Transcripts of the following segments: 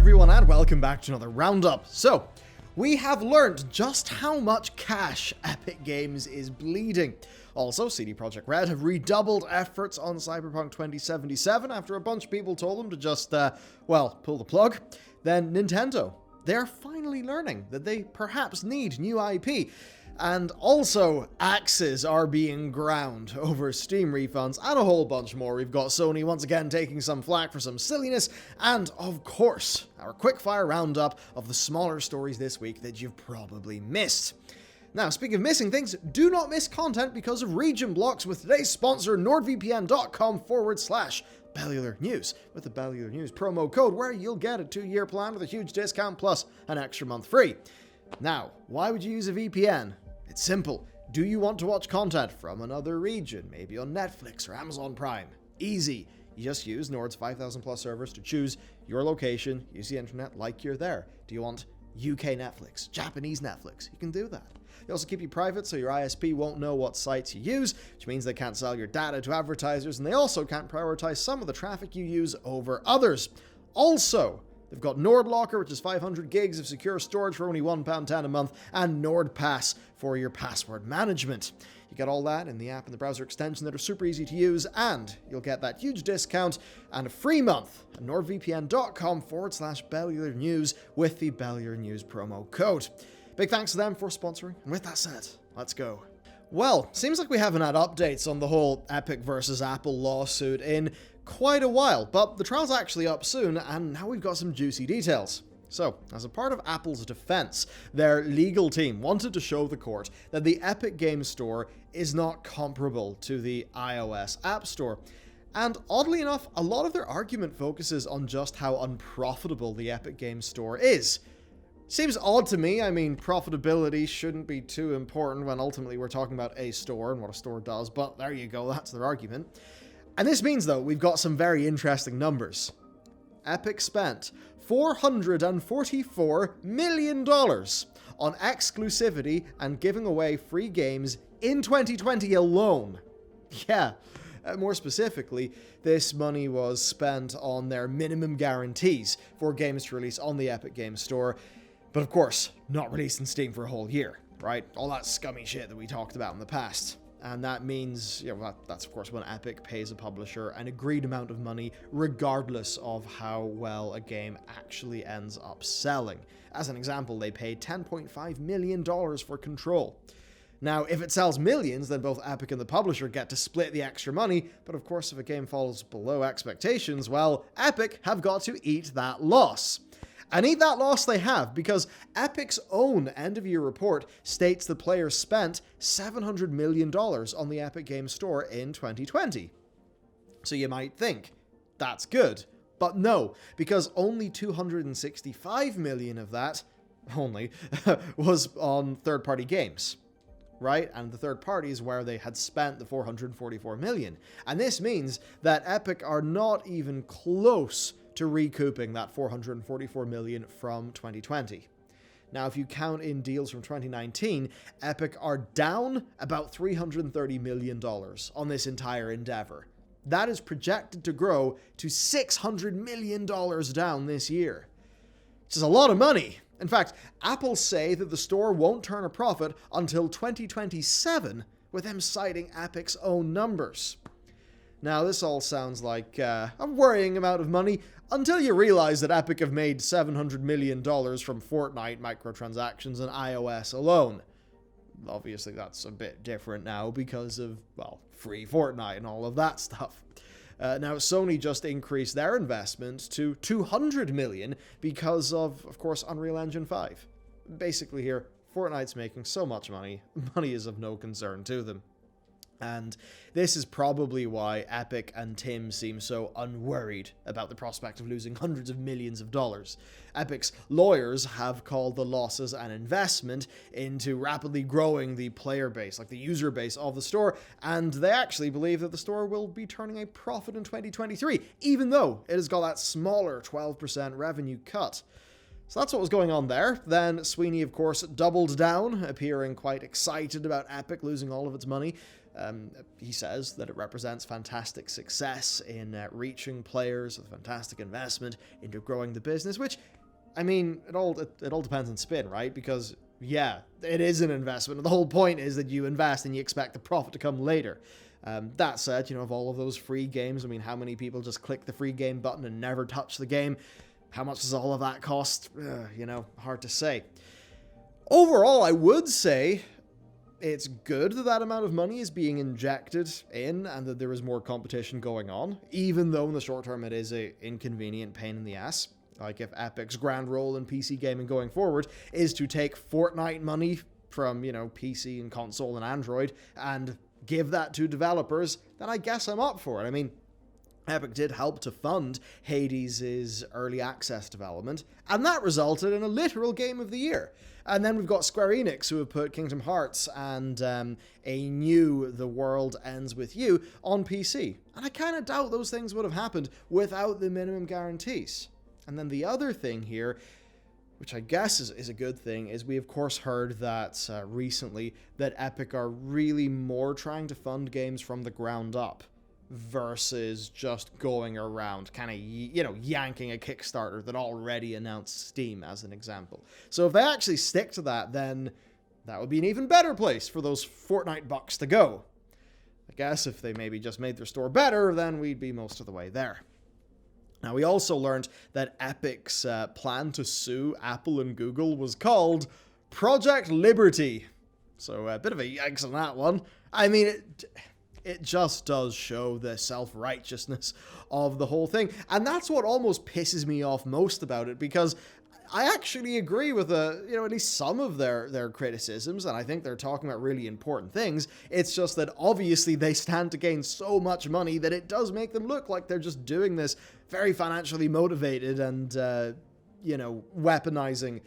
everyone, and welcome back to another roundup. So, we have learned just how much cash Epic Games is bleeding. Also, CD Projekt Red have redoubled efforts on Cyberpunk 2077 after a bunch of people told them to just, pull the plug. Then Nintendo, they're finally learning that they perhaps need new IP. And also, axes are being ground over Steam refunds and a whole bunch more. We've got Sony once again taking some flack for some silliness, and of course, our quickfire roundup of the smaller stories this week that you've probably missed. Now, speaking of missing things, do not miss content because of region blocks with today's sponsor, nordvpn.com/Bellular News, with the Bellular News promo code where you'll get a 2-year plan with a huge discount plus an extra month free. Now, why would you use a VPN? It's simple. Do you want to watch content from another region, maybe on Netflix or Amazon Prime? Easy. You just use Nord's 5,000 plus servers to choose your location, use the internet like you're there. Do you want UK Netflix, Japanese Netflix? You can do that. They also keep you private so your ISP won't know what sites you use, which means they can't sell your data to advertisers, and they also can't prioritize some of the traffic you use over others. Also, they've got NordLocker, which is 500 gigs of secure storage for only £1.10 a month, and NordPass for your password management. You get all that in the app and the browser extension that are super easy to use, and you'll get that huge discount and a free month at nordvpn.com/Bellular News with the Bellular News promo code. Big thanks to them for sponsoring, and with that said, let's go. Well, seems like we haven't had updates on the whole Epic versus Apple lawsuit in quite a while, but the trial's actually up soon, and now we've got some juicy details. So, as a part of Apple's defense, their legal team wanted to show the court that the Epic Games Store is not comparable to the iOS App Store. And oddly enough, a lot of their argument focuses on just how unprofitable the Epic Games Store is. Seems odd to me. I mean, profitability shouldn't be too important when ultimately we're talking about a store and what a store does, but there you go, that's their argument. And this means, though, we've got some very interesting numbers. Epic spent $444 million on exclusivity and giving away free games in 2020 alone. Yeah, more specifically, this money was spent on their minimum guarantees for games to release on the Epic Games Store, but of course, not released in Steam for a whole year, right? All that scummy shit that we talked about in the past. And that means, that's of course when Epic pays a publisher an agreed amount of money regardless of how well a game actually ends up selling. As an example, they paid $10.5 million for Control. Now, if it sells millions, then both Epic and the publisher get to split the extra money, but of course if a game falls below expectations, well, Epic have got to eat that loss. And eat that loss they have, because Epic's own end-of-year report states the players spent $700 million on the Epic Games Store in 2020. So you might think, that's good. But no, because only $265 million of that, was on third-party games. Right? And the third party is where they had spent the $444 million. And this means that Epic are not even close to recouping that $444 million from 2020. Now, if you count in deals from 2019, Epic are down about $330 million on this entire endeavor. That is projected to grow to $600 million down this year, which is a lot of money. In fact, Apple say that the store won't turn a profit until 2027, with them citing Epic's own numbers. Now, this all sounds like a worrying amount of money until you realize that Epic have made $700 million from Fortnite microtransactions and iOS alone. Obviously, that's a bit different now because of, free Fortnite and all of that stuff. Now, Sony just increased their investment to $200 million because of course, Unreal Engine 5. Basically here, Fortnite's making so much money is of no concern to them. And this is probably why Epic and Tim seem so unworried about the prospect of losing hundreds of millions of dollars. Epic's lawyers have called the losses an investment into rapidly growing the player base, like the user base of the store, and they actually believe that the store will be turning a profit in 2023, even though it has got that smaller 12% revenue cut. So that's what was going on there. Then Sweeney, of course, doubled down, appearing quite excited about Epic losing all of its money. He says that it represents fantastic success in reaching players with fantastic investment into growing the business, which, I mean, it all depends on spin, right? Because, yeah, it is an investment, and the whole point is that you invest and you expect the profit to come later. That said, of all of those free games, I mean, how many people just click the free game button and never touch the game? How much does all of that cost? Hard to say. Overall, I would say it's good that that amount of money is being injected in and that there is more competition going on, even though in the short term it is an inconvenient pain in the ass. Like, if Epic's grand role in PC gaming going forward is to take Fortnite money from, PC and console and Android and give that to developers, then I guess I'm up for it. I mean, Epic did help to fund Hades' early access development, and that resulted in a literal Game of the Year. And then we've got Square Enix, who have put Kingdom Hearts and a new The World Ends With You on PC. And I kind of doubt those things would have happened without the minimum guarantees. And then the other thing here, which I guess is a good thing, is we of course heard that recently that Epic are really more trying to fund games from the ground up versus just going around kind of, yanking a Kickstarter that already announced Steam, as an example. So if they actually stick to that, then that would be an even better place for those Fortnite bucks to go. I guess if they maybe just made their store better, then we'd be most of the way there. Now, we also learned that Epic's plan to sue Apple and Google was called Project Liberty. So a bit of a yikes on that one. I mean, it just does show the self-righteousness of the whole thing. And that's what almost pisses me off most about it, because I actually agree with at least some of their criticisms, and I think they're talking about really important things. It's just that obviously they stand to gain so much money that it does make them look like they're just doing this very financially motivated and, weaponizing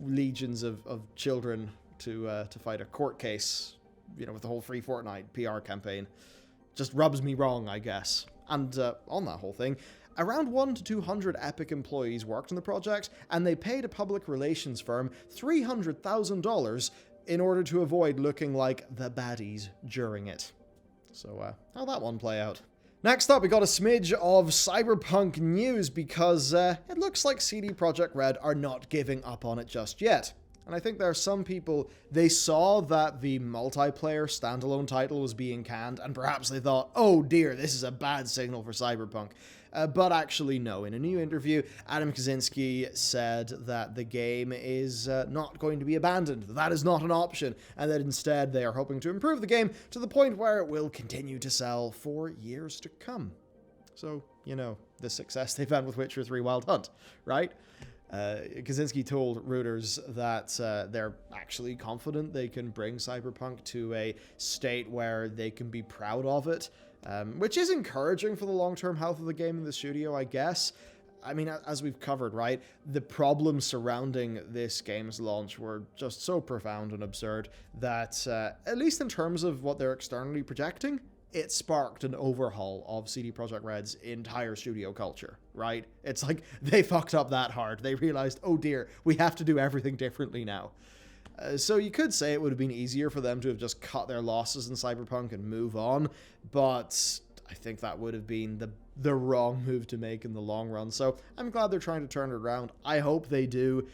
legions of children to fight a court case, with the whole Free Fortnite PR campaign. Just rubs me wrong, I guess. And on that whole thing, around 100 to 200 Epic employees worked on the project, and they paid a public relations firm $300,000 in order to avoid looking like the baddies during it. So, how'd that one play out? Next up, we got a smidge of Cyberpunk news, because it looks like CD Projekt Red are not giving up on it just yet. And I think there are some people, they saw that the multiplayer standalone title was being canned, and perhaps they thought, oh dear, this is a bad signal for Cyberpunk. But actually, no. In a new interview, Adam Kaczynski said that the game is not going to be abandoned. That is not an option, and that instead they are hoping to improve the game to the point where it will continue to sell for years to come. So, the success they've had with Witcher 3 Wild Hunt, right? Kaczynski told Reuters that they're actually confident they can bring Cyberpunk to a state where they can be proud of it, which is encouraging for the long-term health of the game in the studio, I guess. I mean, as we've covered, right, the problems surrounding this game's launch were just so profound and absurd that, at least in terms of what they're externally projecting, it sparked an overhaul of CD Projekt Red's entire studio culture, right? It's like they fucked up that hard. They realized, oh dear, we have to do everything differently now. So you could say it would have been easier for them to have just cut their losses in Cyberpunk and move on, but I think that would have been the wrong move to make in the long run. So I'm glad they're trying to turn it around. I hope they do.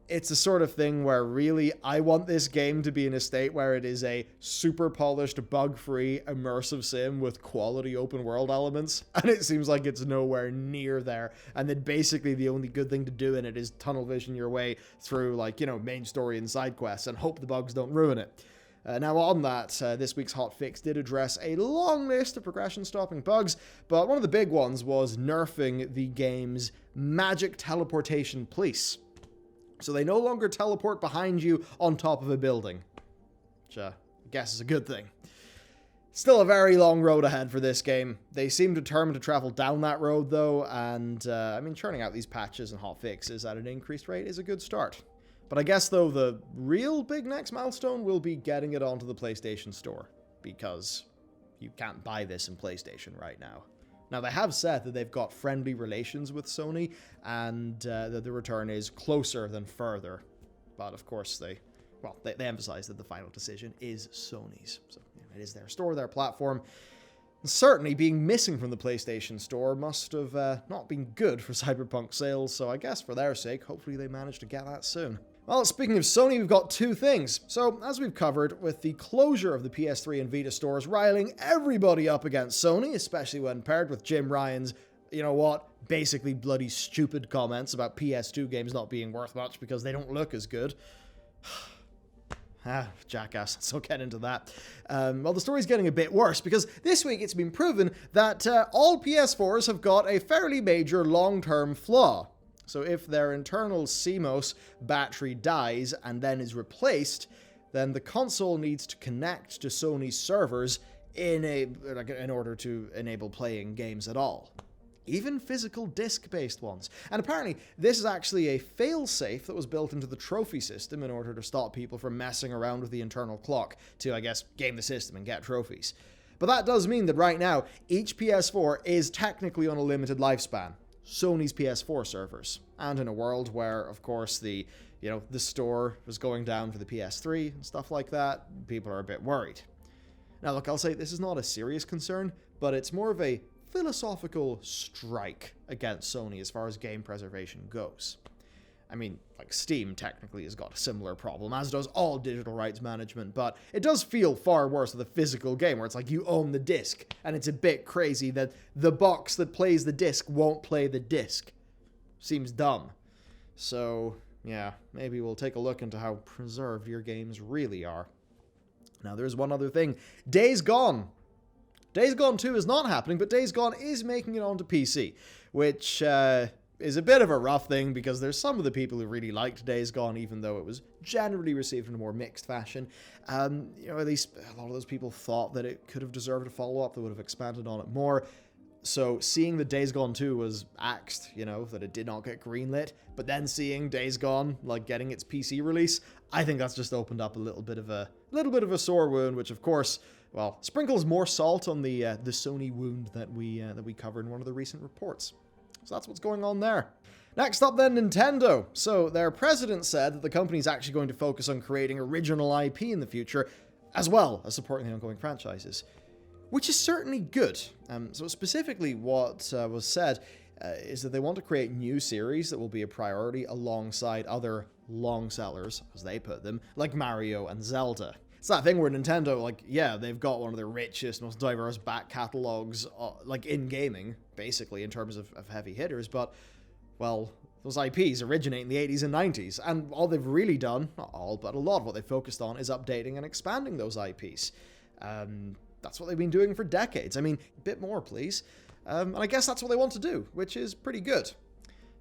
It's the sort of thing where really I want this game to be in a state where it is a super polished, bug-free, immersive sim with quality open world elements, and it seems like it's nowhere near there, and that basically the only good thing to do in it is tunnel vision your way through, main story and side quests and hope the bugs don't ruin it. Now on that, this week's hotfix did address a long list of progression-stopping bugs, but one of the big ones was nerfing the game's magic teleportation police. So they no longer teleport behind you on top of a building, which I guess is a good thing. Still a very long road ahead for this game. They seem determined to travel down that road, though, and, churning out these patches and hotfixes at an increased rate is a good start. But I guess, though, the real big next milestone will be getting it onto the PlayStation Store, because you can't buy this in PlayStation right now. Now, they have said that they've got friendly relations with Sony, and that the return is closer than further. But, of course, they emphasize that the final decision is Sony's. So, yeah. it is their store, their platform. And certainly being missing from the PlayStation Store must have not been good for Cyberpunk sales, so I guess for their sake, hopefully they manage to get that soon. Well, speaking of Sony, we've got two things. So, as we've covered, with the closure of the PS3 and Vita stores riling everybody up against Sony, especially when paired with Jim Ryan's, you know what, basically bloody stupid comments about PS2 games not being worth much because they don't look as good. Jackass, let's not get into that. Well, the story's getting a bit worse because this week it's been proven that all PS4s have got a fairly major long-term flaw. So if their internal CMOS battery dies and then is replaced, then the console needs to connect to Sony's servers in order to enable playing games at all. Even physical disc-based ones. And apparently, this is actually a failsafe that was built into the trophy system in order to stop people from messing around with the internal clock to, I guess, game the system and get trophies. But that does mean that right now, each PS4 is technically on a limited lifespan. Sony's PS4 servers. And in a world where, of course, the store was going down for the PS3 and stuff like that, people are a bit worried. Now, look, I'll say this is not a serious concern, but it's more of a philosophical strike against Sony as far as game preservation goes. I mean, like, Steam technically has got a similar problem, as does all digital rights management, but it does feel far worse with a physical game where it's like you own the disc, and it's a bit crazy that the box that plays the disc won't play the disc. Seems dumb. So, yeah, maybe we'll take a look into how preserved your games really are. Now, there's one other thing. Days Gone. Days Gone 2 is not happening, but Days Gone is making it onto PC, which is a bit of a rough thing because there's some of the people who really liked Days Gone, even though it was generally received in a more mixed fashion. At least a lot of those people thought that it could have deserved a follow-up that would have expanded on it more. So seeing that Days Gone 2 was axed, that it did not get greenlit, but then seeing Days Gone, getting its PC release, I think that's just opened up a little bit of a sore wound, which of course, well, sprinkles more salt on the Sony wound that we covered in one of the recent reports. So that's what's going on there. Next up then, Nintendo. So their president said that the company's actually going to focus on creating original IP in the future, as well as supporting the ongoing franchises, which is certainly good. So specifically what was said is that they want to create new series that will be a priority alongside other long sellers, as they put them, like Mario and Zelda. It's that thing where Nintendo, they've got one of the richest, most diverse back catalogs, in gaming, basically, in terms of heavy hitters, but, well, those IPs originate in the 80s and 90s, and all they've really done, not all, but a lot of what they've focused on is updating and expanding those IPs. That's what they've been doing for decades. I mean, a bit more, please. And I guess that's what they want to do, which is pretty good.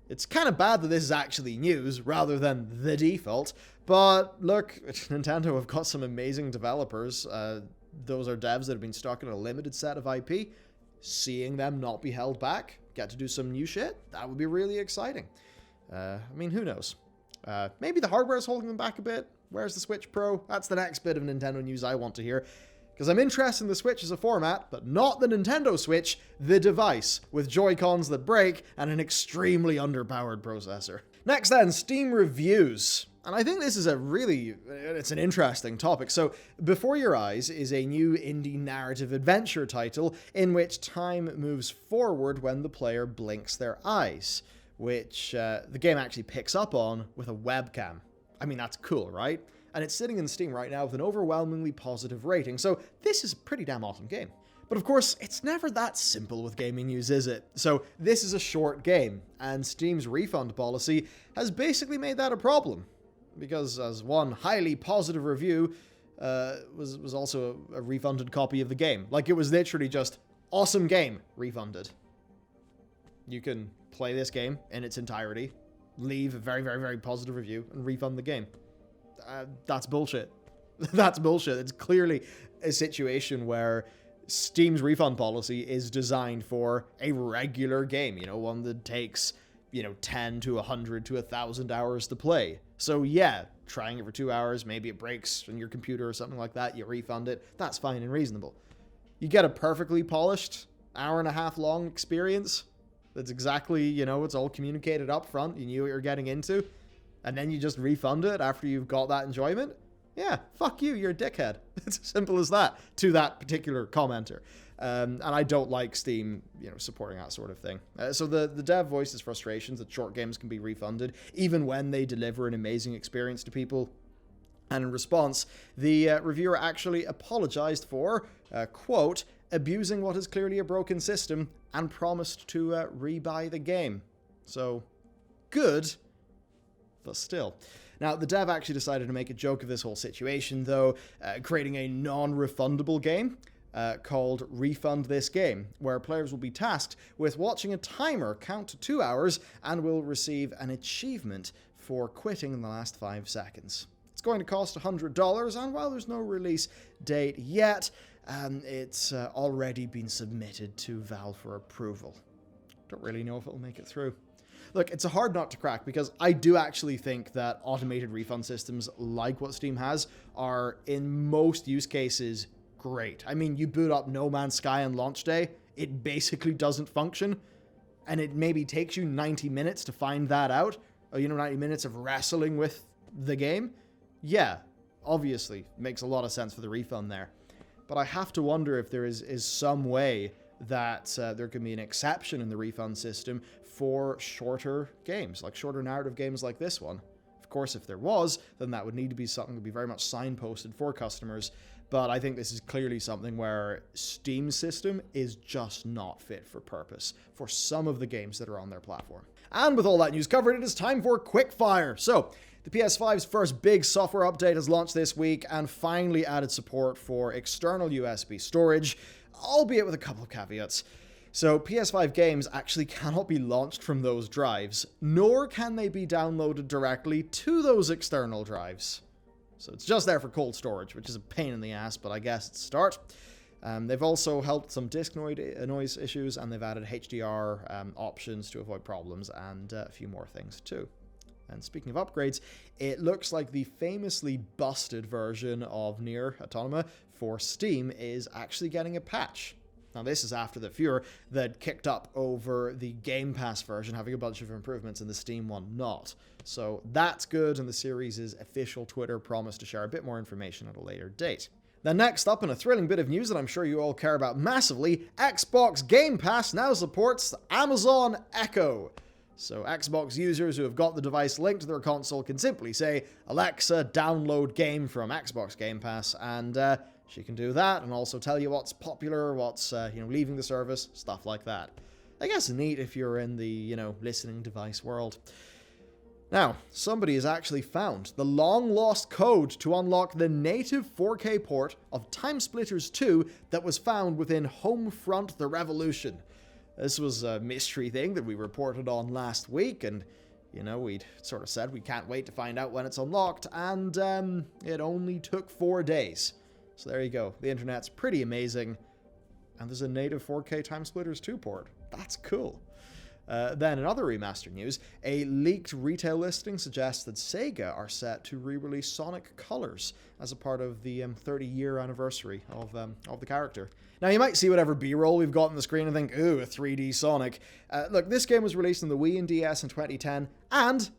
It's kind of bad that this is actually news rather than the default, but look, Nintendo have got some amazing developers. Those are devs that have been stuck in a limited set of IP. Seeing them not be held back, get to do some new shit, that would be really exciting. Who knows? Maybe the hardware is holding them back a bit. Where's the Switch Pro? That's the next bit of Nintendo news I want to hear. Because I'm interested in the Switch as a format, but not the Nintendo Switch, the device, with Joy-Cons that break and an extremely underpowered processor. Next then, Steam reviews. And I think this is it's an interesting topic. So, Before Your Eyes is a new indie narrative adventure title in which time moves forward when the player blinks their eyes, which the game actually picks up on with a webcam. I mean, that's cool, right? And it's sitting in Steam right now with an overwhelmingly positive rating, so this is a pretty damn awesome game. But of course, it's never that simple with gaming news, is it? So this is a short game, and Steam's refund policy has basically made that a problem. Because as one highly positive review was also a refunded copy of the game. It was literally just, awesome game, refunded. You can play this game in its entirety, leave a very, very, very positive review, and refund the game. That's bullshit. That's bullshit. It's clearly a situation where Steam's refund policy is designed for a regular game, one that takes, 10 to 100 to 1,000 hours to play. So yeah, trying it for 2 hours, maybe it breaks on your computer or something like that, you refund it, that's fine and reasonable. You get a perfectly polished, hour and a half long experience that's exactly, it's all communicated up front, you knew what you're getting into, and then you just refund it after you've got that enjoyment? yeah, fuck you, you're a dickhead. It's as simple as that to that particular commenter. And I don't like Steam, supporting that sort of thing. So the dev voices frustrations that short games can be refunded, even when they deliver an amazing experience to people. And in response, the reviewer actually apologized for, quote, abusing what is clearly a broken system and promised to rebuy the game. So, good, but still. Now, the dev actually decided to make a joke of this whole situation, though, creating a non-refundable game called Refund This Game, where players will be tasked with watching a timer count to 2 hours and will receive an achievement for quitting in the last 5 seconds. It's going to cost $100, and while there's no release date yet, it's already been submitted to Valve for approval. Don't really know if it'll make it through. Look, it's a hard nut to crack because I do actually think that automated refund systems like what Steam has are, in most use cases, great. I mean, you boot up No Man's Sky on launch day, it basically doesn't function, and it maybe takes you 90 minutes to find that out, or 90 minutes of wrestling with the game. Yeah, obviously, makes a lot of sense for the refund there. But I have to wonder if there is some way that there can be an exception in the refund system for shorter games, like shorter narrative games like this one. Of course, if there was, then that would need to be something that would be very much signposted for customers. But I think this is clearly something where Steam's system is just not fit for purpose for some of the games that are on their platform. And with all that news covered, it is time for Quickfire. So, the PS5's first big software update has launched this week and finally added support for external USB storage, albeit with a couple of caveats. So PS5 games actually cannot be launched from those drives, nor can they be downloaded directly to those external drives. So it's just there for cold storage, which is a pain in the ass, but I guess it's a start. They've also helped some disk noise issues, and they've added HDR options to avoid problems, and a few more things too. And speaking of upgrades, it looks like the famously busted version of Nier Automata for Steam is actually getting a patch. Now, this is after the furor that kicked up over the Game Pass version having a bunch of improvements and the Steam one not. So that's good, and the series' official Twitter promised to share a bit more information at a later date. Then next up, in a thrilling bit of news that I'm sure you all care about massively, Xbox Game Pass now supports Amazon Echo. So Xbox users who have got the device linked to their console can simply say, Alexa, download game from Xbox Game Pass, and she can do that and also tell you what's popular, what's leaving the service, stuff like that. I guess neat if you're in the, listening device world. Now, somebody has actually found the long-lost code to unlock the native 4K port of Timesplitters 2 that was found within Homefront: The Revolution. This was a mystery thing that we reported on last week, and, we'd sort of said we can't wait to find out when it's unlocked, and it only took 4 days. So there you go. The internet's pretty amazing, and there's a native 4K Timesplitters 2 port. That's cool. Then in other remaster news, a leaked retail listing suggests that Sega are set to re-release Sonic Colors as a part of the 30-year anniversary of the character. Now, you might see whatever B-roll we've got on the screen and think, ooh, a 3D Sonic. Look, this game was released on the Wii and DS in 2010, and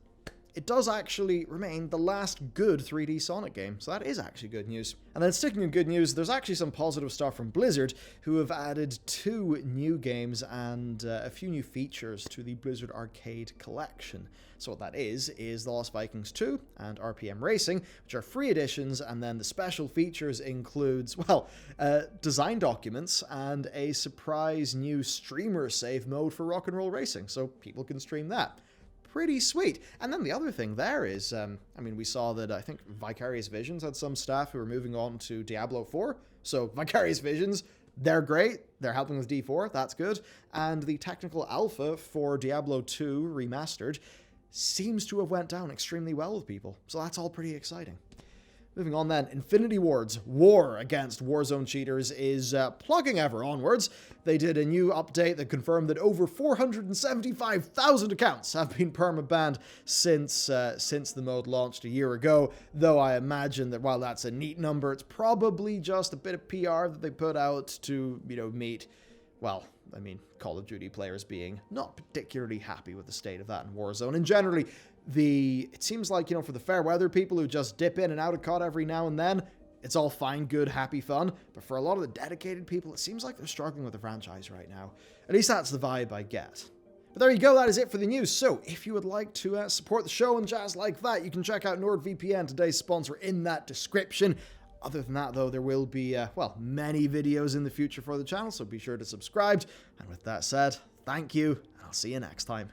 it does actually remain the last good 3D Sonic game, so that is actually good news. And then sticking in good news, there's actually some positive stuff from Blizzard, who have added 2 new games and a few new features to the Blizzard Arcade Collection. So what that is The Lost Vikings 2 and RPM Racing, which are free editions, and then the special features includes, design documents and a surprise new streamer save mode for Rock and Roll Racing, so people can stream that. Pretty sweet. And then the other thing there is, we saw that I think Vicarious Visions had some staff who were moving on to Diablo 4. So Vicarious Visions, they're great. They're helping with D4. That's good. And the technical alpha for Diablo 2 Remastered seems to have went down extremely well with people. So that's all pretty exciting. Moving on then, Infinity Ward's war against Warzone cheaters is plugging ever onwards. They did a new update that confirmed that over 475,000 accounts have been perma-banned since the mode launched a year ago, though I imagine that while that's a neat number, it's probably just a bit of PR that they put out to, meet, Call of Duty players being not particularly happy with the state of that in Warzone, and generally It seems like, for the fair weather people who just dip in and out of COD every now and then, it's all fine, good, happy fun. But for a lot of the dedicated people, it seems like they're struggling with the franchise right now. At least that's the vibe I get. But there you go, that is it for the news. So if you would like to support the show and jazz like that, you can check out NordVPN, today's sponsor, in that description. Other than that, though, there will be, many videos in the future for the channel, so be sure to subscribe. And with that said, thank you, and I'll see you next time.